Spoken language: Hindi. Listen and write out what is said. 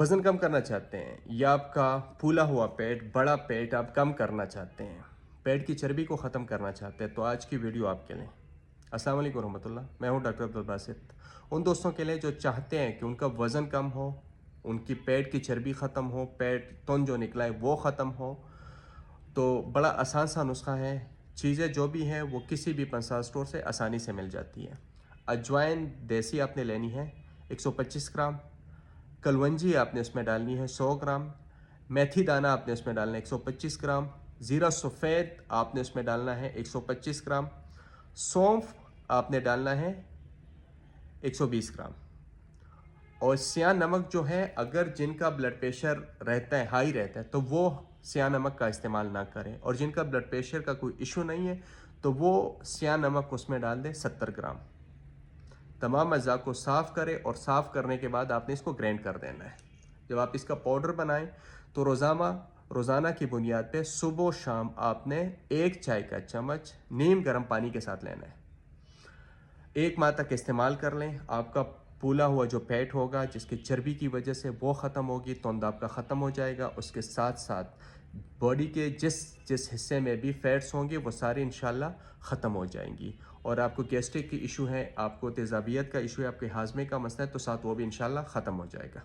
वज़न कम करना चाहते हैं या आपका फूला हुआ पेट, बड़ा पेट आप कम करना चाहते हैं, पेट की चर्बी को ख़त्म करना चाहते हैं, तो आज की वीडियो आपके लिए। अस्सलाम वालेकुम रहमतुल्लाह, मैं हूं डॉक्टर अब्दुल बासित। उन दोस्तों के लिए जो चाहते हैं कि उनका वज़न कम हो, उनकी पेट की चर्बी ख़त्म हो, पेट तुन जो निकला है वो ख़त्म हो, तो बड़ा आसान सा नुस्खा है। चीज़ें जो भी हैं वो किसी भी पंसार स्टोर से आसानी से मिल जाती है। अजवाइन देसी आपने लेनी है 125 ग्राम, कलवंजी आपने इसमें डालनी है 100 ग्राम, मेथी दाना आपने इसमें डालना है 125 ग्राम, ज़ीरा सफ़ेद आपने इसमें डालना है 125 ग्राम, सौंफ आपने डालना है 120 ग्राम। और सियाह नमक जो है, अगर जिनका ब्लड प्रेशर रहता है, हाई रहता है, तो वो सियाह नमक का इस्तेमाल ना करें, और जिनका ब्लड प्रेशर का कोई इशू नहीं है तो वो सियाह नमक उसमें डाल दें 70 ग्राम। तमाम अज़ा को साफ़ करें और साफ़ करने के बाद आपने इसको ग्राइंड कर देना है। जब आप इसका पाउडर बनाएं तो रोज़ाना की बुनियाद पे सुबह शाम आपने 1 चाय का चम्मच नीम गर्म पानी के साथ लेना है। 1 माह तक इस्तेमाल कर लें। आपका फूला हुआ जो पेट होगा, जिसकी चर्बी की वजह से वो ख़त्म होगी, तुंद आपका ख़त्म हो जाएगा। उसके साथ साथ बॉडी के जिस जिस हिस्से में भी फैट्स होंगे वो सारी इंशाल्लाह ख़त्म हो जाएंगी। और आपको गैस्ट्रिक की इशू है, आपको तेज़ाबियत का इशू है, आपके हाजमे का मसला है, तो साथ वो भी इंशाल्लाह ख़त्म हो जाएगा।